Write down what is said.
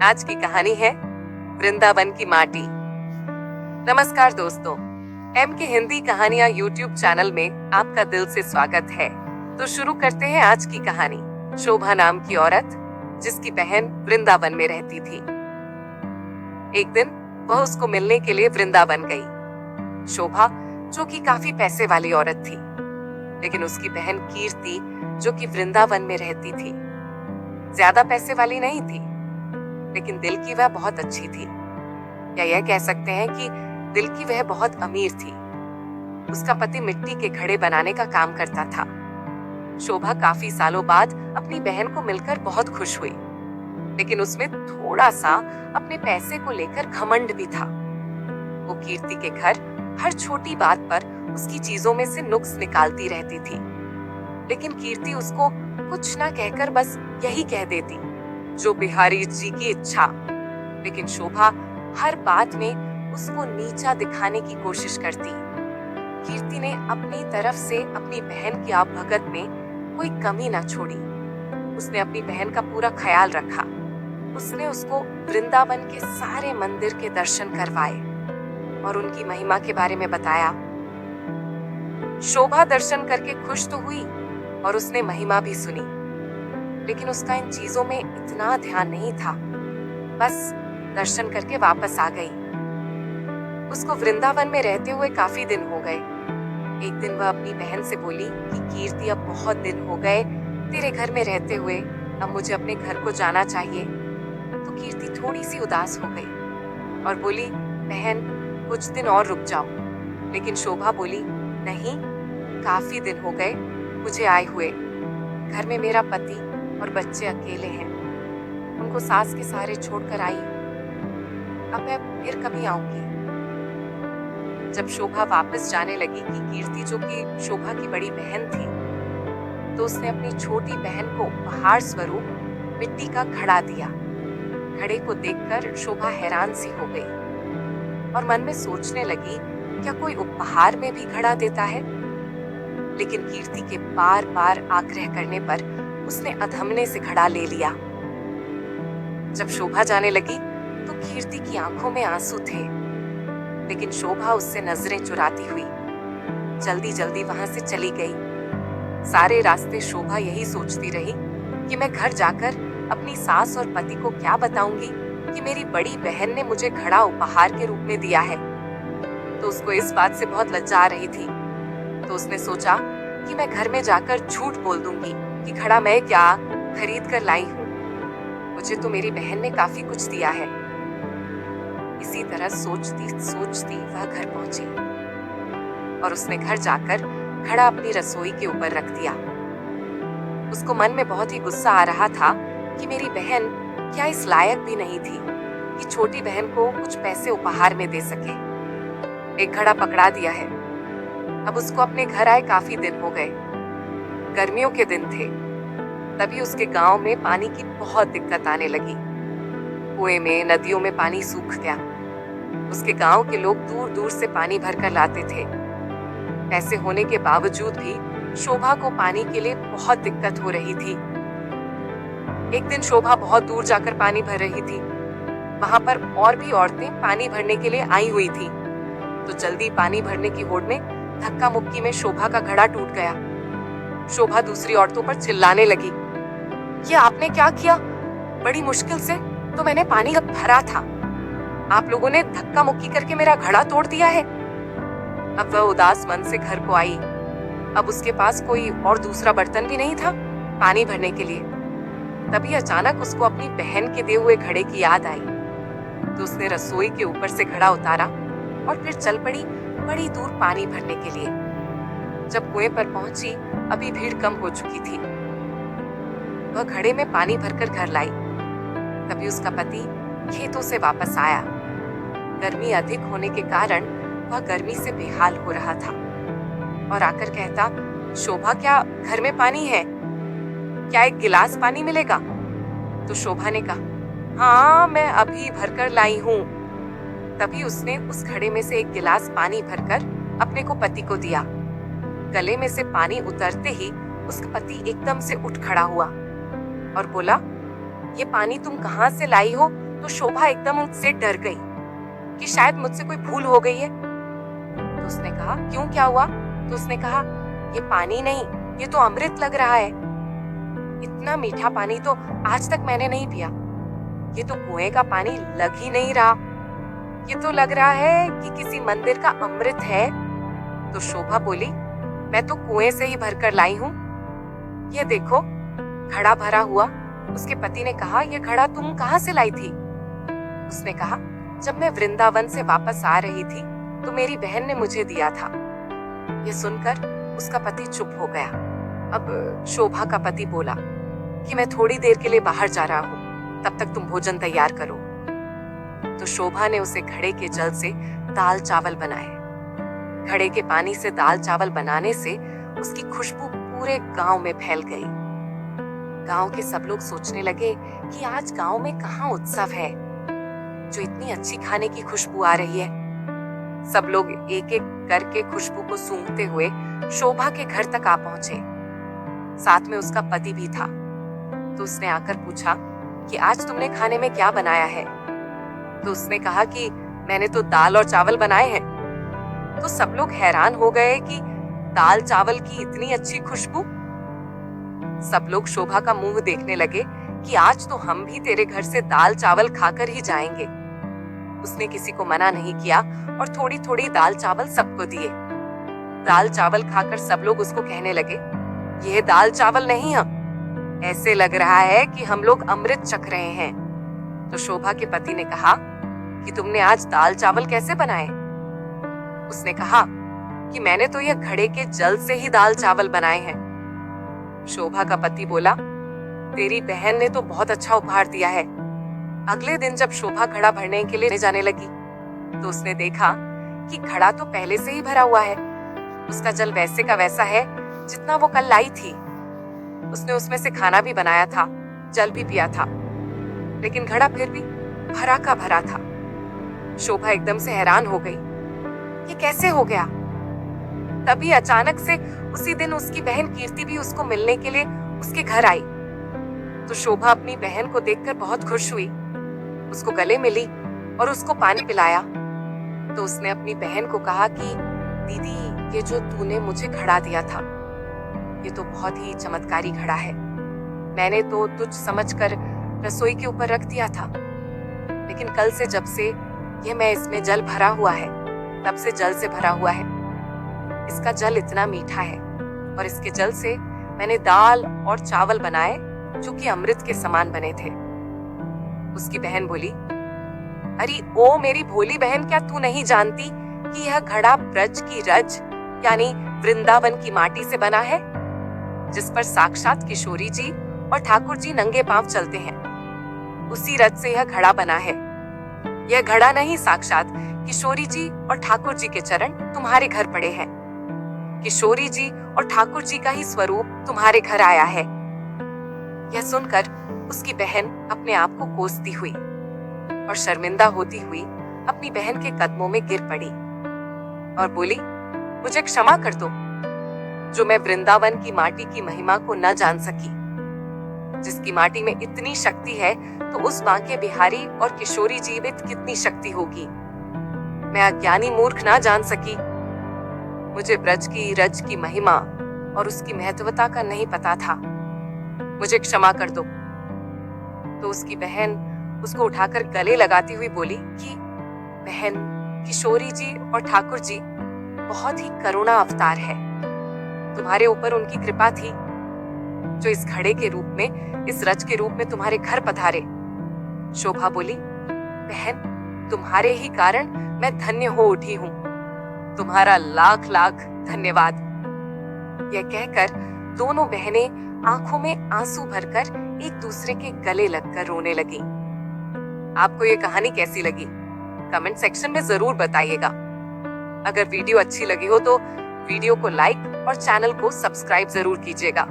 आज की कहानी है वृंदावन की माटी। नमस्कार दोस्तों, एम के हिंदी कहानियां यूट्यूब चैनल में आपका दिल से स्वागत है। तो शुरू करते हैं आज की कहानी। शोभा नाम की औरत जिसकी बहन वृंदावन में रहती थी। एक दिन वह उसको मिलने के लिए वृंदावन गई। शोभा जो कि काफी पैसे वाली औरत थी, लेकिन उसकी बहन कीर्ति जो कि वृंदावन में रहती थी, ज्यादा पैसे वाली नहीं थी, लेकिन दिल की वह बहुत अच्छी थी, या यह कह सकते हैं कि दिल की वह बहुत अमीर थी। उसका पति मिट्टी के घड़े बनाने का काम करता था। शोभा काफी सालों बाद अपनी बहन को मिलकर बहुत खुश हुई, लेकिन उसमें थोड़ा सा अपने पैसे को लेकर घमंड भी था। वो कीर्ति के घर हर छोटी बात पर उसकी चीजों में से नुक्स निकालती रहती थी, लेकिन कीर्ति उसको कुछ ना कहकर बस यही कह देती, जो बिहारी जी की इच्छा। लेकिन शोभा हर बात में उसको नीचा दिखाने की कोशिश करती। कीर्ति ने अपनी तरफ से अपनी बहन की आवभगत में कोई कमी ना छोड़ी। उसने अपनी बहन का पूरा ख्याल रखा। उसने उसको वृंदावन के सारे मंदिर के दर्शन करवाए और उनकी महिमा के बारे में बताया। शोभा दर्शन करके खुश तो हुई और उसने महिमा भी सुनी, लेकिन उसका इन चीजों में इतना ध्यान नहीं था। बस दर्शन करके वापस आ गई। उसको वृंदावन में रहते हुए काफी दिन हो गए। एक दिन वह अपनी बहन से बोली कि कीर्ति, अब बहुत दिन हो गए तेरे घर में रहते हुए, अब मुझे अपने घर को जाना चाहिए। तो कीर्ति थोड़ी सी उदास हो गई और बोली, बहन कुछ दिन और रुक जाओ। लेकिन शोभा बोली, नहीं, काफी दिन हो गए मुझे आए हुए। घर में मेरा पति और बच्चे अकेले हैं, उनको सास के सहारे छोड़कर आई। अब मैं फिर कभी आऊंगी। जब शोभा वापस जाने लगी कि कीर्ति जो कि शोभा की बड़ी बहन थी, तो उसने अपनी छोटी बहन को उपहार स्वरूप मिट्टी का घड़ा दिया। घड़े को देखकर शोभा हैरान सी हो गई और मन में सोचने लगी, क्या कोई उपहार में भी घड़ा देता है? लेकिन कीर्ति के बार बार आग्रह करने पर उसने अधमने से घड़ा ले लिया। जब शोभा जाने लगी तो कीर्ति की आंखों में आंसू थे, लेकिन शोभा उससे नजरें चुराती हुई जल्दी जल्दी वहां से चली गई। सारे रास्ते शोभा यही सोचती रही कि मैं घर जाकर अपनी सास और पति को क्या बताऊंगी कि मेरी बड़ी बहन ने मुझे घड़ा उपहार के रूप में दिया है। तो उसको इस बात से बहुत लज्जा आ रही थी। तो उसने सोचा कि मैं घर में जाकर झूठ बोल दूंगी कि घड़ा मैं क्या खरीद कर लाई हूँ, मुझे तो मेरी बहन ने काफी कुछ दिया है। इसी तरह सोचती सोचती वह घर पहुंची और उसने घर जाकर घड़ा अपनी रसोई के ऊपर रख दिया। उसको मन में बहुत ही गुस्सा आ रहा था कि मेरी बहन क्या इस लायक भी नहीं थी कि छोटी बहन को कुछ पैसे उपहार में दे सके। एक घड़ा पकड़ा दिया है। अब उसको अपने घर आए काफी दिन हो गए। गर्मियों के दिन थे, तभी उसके गांव में पानी की बहुत दिक्कत आने लगी। कुएं में, नदियों में पानी सूख गया। उसके गांव के लोग दूर दूर से पानी भरकर लाते थे। पैसे होने के बावजूद भी शोभा को पानी के लिए बहुत दिक्कत हो रही थी। एक दिन शोभा बहुत दूर जाकर पानी भर रही थी। वहां पर और भी औरतें पानी भरने के लिए आई हुई थी। तो जल्दी पानी भरने की होड़ में धक्का मुक्की में शोभा का घड़ा टूट गया। शोभा दूसरी औरतों पर चिल्लाने लगी, ये आपने क्या किया? बड़ी मुश्किल से तो मैंने पानी भरा था, आप लोगों ने धक्का मुक्की करके मेरा घड़ा तोड़ दिया है। अब वह उदास मन से घर को आई। अब उसके पास कोई और दूसरा बर्तन भी नहीं था पानी भरने के लिए। तभी अचानक उसको अपनी बहन के दिए हुए घड़े की याद आई। तो उसने रसोई के ऊपर से घड़ा उतारा और फिर चल पड़ी बड़ी दूर पानी भरने के लिए। जब कुएं पर पहुंची, अभी भीड़ कम हो चुकी थी। वह घड़े में पानी भरकर घर लाई। तभी उसका पति खेतों से वापस आया। गर्मी अधिक होने के कारण वह गर्मी से बेहाल हो रहा था और आकर कहता, शोभा क्या घर में पानी है? क्या एक गिलास पानी मिलेगा? तो शोभा ने कहा, हाँ, मैं अभी भरकर लाई हूँ। तभी उसने उस घड़े में से एक गिलास पानी भरकर अपने को पति को दिया। गले में से पानी उतरते ही उसका पति एकदम से उठ खड़ा हुआ और बोला, ये पानी तुम कहाँ से लाई हो? तो शोभा एकदम उससे डर गई कि शायद मुझसे कोई भूल हो गई है। तो उसने कहा, क्यों, क्या हुआ? तो उसने कहा, ये पानी नहीं, ये तो अमृत लग रहा है। इतना मीठा पानी तो आज तक मैंने नहीं पिया। ये तो कुएं का पानी लग ही नहीं रहा। ये तो लग रहा है कि किसी मंदिर का अमृत है। तो शोभा बोली, मैं तो कुएं से ही भरकर लाई हूँ। ये देखो, घड़ा भरा हुआ। उसके पति ने कहा, ये घड़ा तुम कहाँ से लाई थी? उसने कहा, जब मैं वृंदावन से वापस आ रही थी तो मेरी बहन ने मुझे दिया था। ये सुनकर उसका पति चुप हो गया। अब शोभा का पति बोला कि मैं थोड़ी देर के लिए बाहर जा रहा हूँ, तब तक तुम भोजन तैयार करो। तो शोभा ने उसे घड़े के जल से दाल चावल बनाए। घड़े के पानी से दाल चावल बनाने से उसकी खुशबू पूरे गांव में फैल गई। गांव के सब लोग सोचने लगे कि आज गांव में कहाँ उत्सव है जो इतनी अच्छी खाने की खुशबू आ रही है। सब लोग एक एक करके खुशबू को सूंघते हुए शोभा के घर तक आ पहुंचे। साथ में उसका पति भी था। तो उसने आकर पूछा कि आज तुमने खाने में क्या बनाया है? तो उसने कहा कि मैंने तो दाल और चावल बनाए हैं। तो सब लोग हैरान हो गए कि दाल चावल की इतनी अच्छी खुशबू। सब लोग शोभा का मुंह देखने लगे कि आज तो हम भी तेरे घर से दाल चावल खाकर ही जाएंगे। उसने किसी को मना नहीं किया और थोड़ी थोड़ी दाल चावल सबको दिए। दाल चावल खाकर सब लोग उसको कहने लगे, यह दाल चावल नहीं है, ऐसे लग रहा है कि हम लोग अमृत चख रहे हैं। तो शोभा के पति ने कहा कि तुमने आज दाल चावल कैसे बनाए? उसने कहा कि मैंने तो यह घड़े के जल से ही दाल चावल बनाए हैं। शोभा का पति बोला, तेरी बहन ने तो बहुत अच्छा उपहार दिया है। अगले दिन जब शोभा घड़ा भरने के लिए जाने लगी तो उसने देखा कि घड़ा तो पहले से ही भरा हुआ है। उसका जल वैसे का वैसा है जितना वो कल लाई थी। उसने उसमें से खाना भी बनाया था, जल भी पिया था, लेकिन घड़ा फिर भी भरा का भरा था। शोभा एकदम से हैरान हो गई, ये कैसे हो गया? तभी अचानक से उसी दिन उसकी बहन कीर्ति भी उसको मिलने के लिए उसके घर आई। तो शोभा अपनी बहन को देखकर बहुत खुश हुई, उसको गले मिली और उसको पानी पिलाया। तो उसने अपनी बहन को कहा कि दीदी, ये जो तूने मुझे घड़ा दिया था, ये तो बहुत ही चमत्कारी घड़ा है। मैंने तो तुझ समझकर रसोई के ऊपर रख दिया था, लेकिन कल से जब से ये मैं इसमें जल भरा हुआ है, तब से जल से भरा हुआ है। इसका जल इतना मीठा है और इसके जल से मैंने दाल और चावल बनाए जो कि अमृत के समान बने थे। उसकी बहन बोली, अरे ओ मेरी भोली बहन, क्या तू नहीं जानती कि यह घड़ा ब्रज की रज यानी वृंदावन की माटी से बना है, जिस पर साक्षात किशोरी जी और ठाकुर जी नंगे पांव चलते हैं। उसी रज से यह घड़ा बना है। यह घड़ा नहीं, साक्षात किशोरी जी और ठाकुर जी के चरण तुम्हारे घर पड़े हैं। किशोरी जी और ठाकुर जी का ही स्वरूप तुम्हारे घर आया है। यह सुनकर उसकी बहन अपने आप को कोसती हुई और शर्मिंदा होती हुई अपनी बहन के कदमों में गिर पड़ी और बोली, मुझे क्षमा कर दो जो मैं वृंदावन की माटी की महिमा को न जान सकी। जिसकी माटी में इतनी शक्ति है तो उस बांके बिहारी और किशोरी जी में कितनी शक्ति होगी। मैं अज्ञानी मूर्ख ना जान सकी। मुझे ब्रज की रज की महिमा और उसकी महत्वता का नहीं पता था। मुझे क्षमा कर दो। तो उसकी बहन उसको उठाकर गले लगाती हुई बोली कि बहन, किशोरी जी और ठाकुर जी बहुत ही करुणा अवतार है। तुम्हारे ऊपर उनकी कृपा थी जो इस घड़े के रूप में, इस रज के रूप में तुम्हारे घर पधारे। शोभा बोली, बहन, तुम्हारे ही कारण मैं धन्य हो उठी हूँ। तुम्हारा लाख लाख धन्यवाद। यह कहकर दोनों बहनें आंखों में आंसू भरकर एक दूसरे के गले लगकर रोने लगी। आपको ये कहानी कैसी लगी? कमेंट सेक्शन में जरूर बताइएगा। अगर वीडियो अच्छी लगी हो तो वीडियो को लाइक और चैनल को सब्सक्राइब जरूर कीजिएगा।